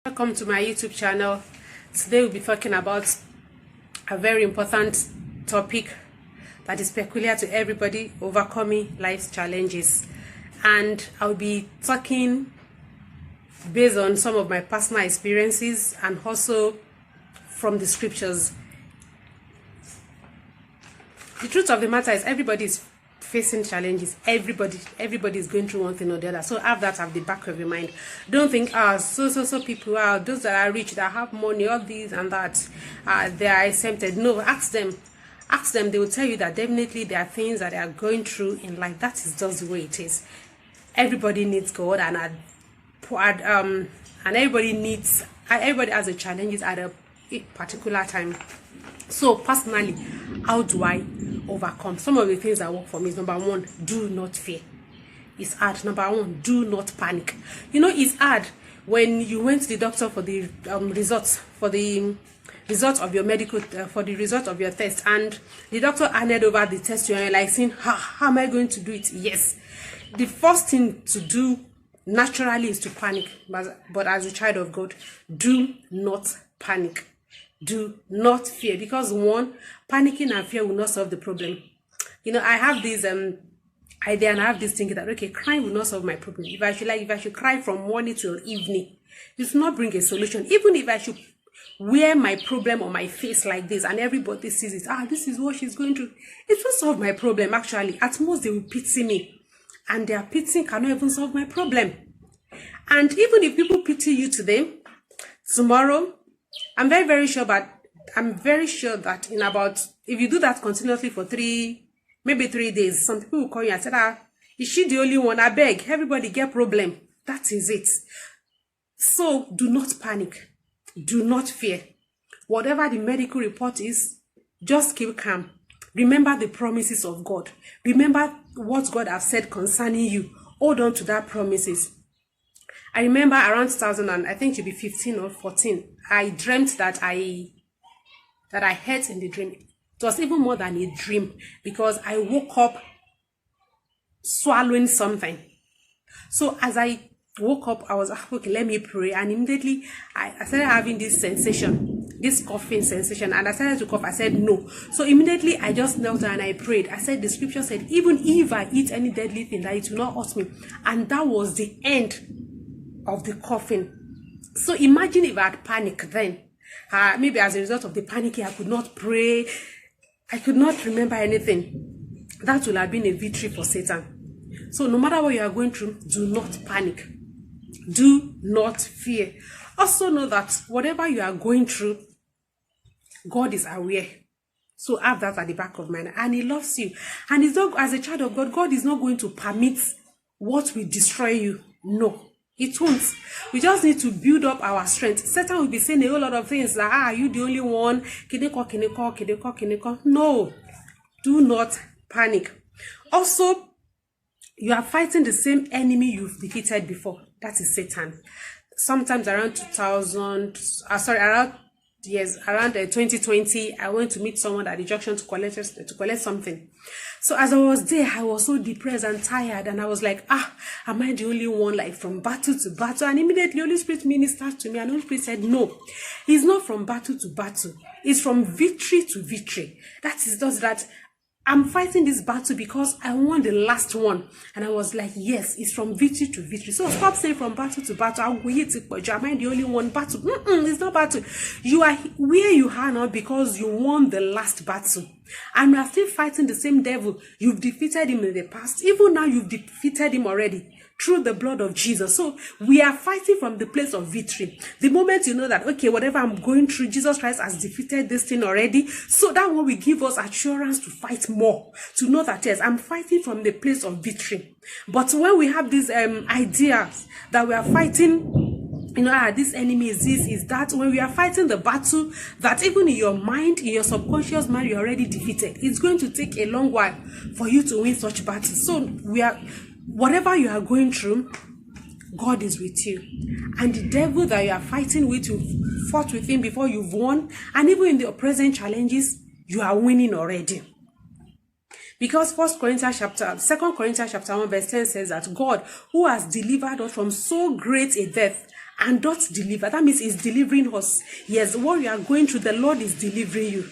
Welcome to my YouTube channel. Today we'll be talking about a very important topic that is peculiar to everybody: overcoming life's challenges. And I'll be talking based on some of my personal experiences and also from the scriptures. The truth of the matter is everybody is facing challenges. Everybody is going through one thing or the other. So have that at the back of your mind. Don't think so people are those that are rich, that have money, all these and that, they are exempted. No, ask them. They will tell you that definitely there are things that they are going through in life. That is just the way it is. Everybody needs God, and everybody has a challenges at a particular time. So personally, how do I overcome? Some of the things that work for me is: number one, do not fear. It's hard. Number one, do not panic. You know, it's hard when you went to the doctor for the results of your medical for the result of your test, and the doctor handed over the test to you, and you're like saying, how am I going to do it? Yes, the first thing to do naturally is to panic, but as a child of God, do not panic. Do not fear, because one, panicking and fear will not solve the problem. You know, I have this idea, and I have this thinking that, okay, crying will not solve my problem. If I should cry from morning till evening, it will not bring a solution. Even if I should wear my problem on my face like this and everybody sees it, this is what she's going through, it will solve my problem. Actually, at most they will pity me, and their pity cannot even solve my problem. And even if people pity you today, tomorrow, I'm very sure that in about, if you do that continuously for 3 days, some people will call you and say, is she the only one? I beg, everybody get problem. That is it. So do not panic. Do not fear. Whatever the medical report is, just keep calm. Remember the promises of God. Remember what God has said concerning you. Hold on to that promises. I remember around 2000, and I think to be 15 or 14, I dreamt that I hurt in the dream. It was even more than a dream, because I woke up swallowing something. So as I woke up, I was okay, let me pray, and immediately I started having this sensation, this coughing sensation, and I started to cough. I said no. So immediately I just knelt down and I prayed. I said, the scripture said, even if I eat any deadly thing, that it will not hurt me. And that was the end of the coughing. So imagine if I had panicked then. Maybe as a result of the panicking, I could not pray, I could not remember anything. That would have been a victory for Satan. So no matter what you are going through, do not panic. Do not fear. Also know that whatever you are going through, God is aware. So have that at the back of mind, and He loves you. And it's not, as a child of God, God is not going to permit what will destroy you. No. It won't. We just need to build up our strength. Satan will be saying a whole lot of things like, are you the only one? No. Do not panic. Also, you are fighting the same enemy you've defeated before. That is Satan. Sometimes around 2020, I went to meet someone at the junction to collect something. So as I was there, I was so depressed and tired, and I was like, am I the only one, like from battle to battle? And immediately Holy Spirit ministered to me, and Holy Spirit said, no, it's not from battle to battle, it's from victory to victory. That is just that I'm fighting this battle because I won the last one. And I was like, yes, it's from victory to victory. So stop saying from battle to battle. Am I the only one battle? It's not battle. You are where you are now because you won the last battle. And we are still fighting the same devil. You've defeated him in the past. Even now, you've defeated him already through the blood of Jesus. So we are fighting from the place of victory. The moment you know that, okay, whatever I'm going through, Jesus Christ has defeated this thing already. So that will give us assurance to fight more. To know that, yes, I'm fighting from the place of victory. But when we have these ideas that we are fighting, this enemy is this, is that, when we are fighting the battle that even in your mind, in your subconscious mind, you're already defeated, it's going to take a long while for you to win such battles. So whatever you are going through, God is with you. And the devil that you are fighting with, you've fought with him before, you've won. And even in the present challenges, you are winning already. Because 2 Corinthians chapter 1 verse 10 says that God, who has delivered us from so great a death, and doth deliver. That means he's delivering us. Yes, what we are going through, the Lord is delivering you.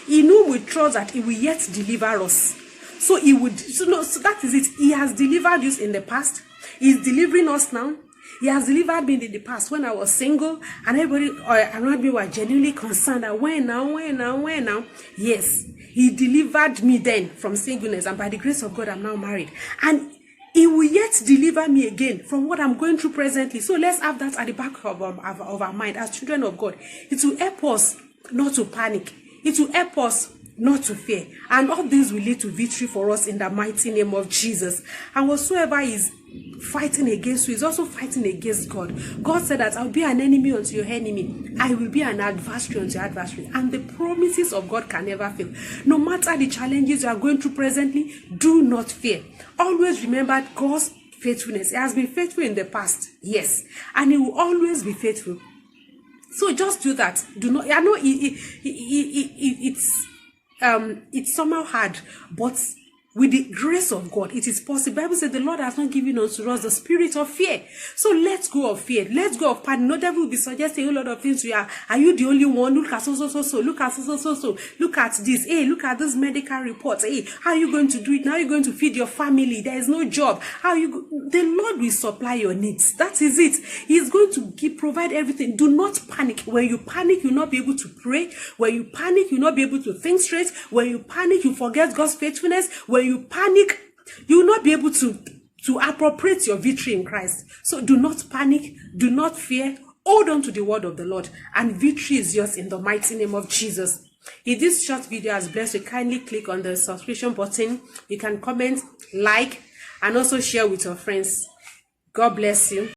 In whom we trust that he will yet deliver us. So he would, so that is it. He has delivered us in the past. He's delivering us now. He has delivered me in the past when I was single, and everybody around me were genuinely concerned that when now. Yes, he delivered me then from singleness, and by the grace of God, I'm now married. And he will yet deliver me again from what I'm going through presently. So let's have that at the back of our mind as children of God. It will help us not to panic. It will help us not to fear. And all this will lead to victory for us in the mighty name of Jesus. And whatsoever is fighting against you is also fighting against God. God said that I'll be an enemy unto your enemy. I will be an adversary unto your adversary. And the promises of God can never fail. No matter the challenges you are going through presently, do not fear. Always remember God's faithfulness. He has been faithful in the past, yes, and he will always be faithful. So just do that. Do not. I know it's somehow hard, but with the grace of God, it is possible. The Bible says the Lord has not given unto us the spirit of fear. So let's go of fear. Let's go of panic. No devil will be suggesting a lot of things. Are you the only one? Look at so. Look at so. Look at this. Hey, look at this medical report. Hey, how are you going to do it? Now you're going to feed your family. There is no job. The Lord will supply your needs. That is it. He's going to provide everything. Do not panic. When you panic, you'll not be able to pray. When you panic, you'll not be able to think straight. When you panic, you forget God's faithfulness. When you panic, you will not be able to appropriate your victory in Christ. So do not panic, do not fear, hold on to the word of the Lord, and victory is yours in the mighty name of Jesus. If this short video has blessed you, kindly click on the subscription button. You can comment, like, and also share with your friends. God bless you.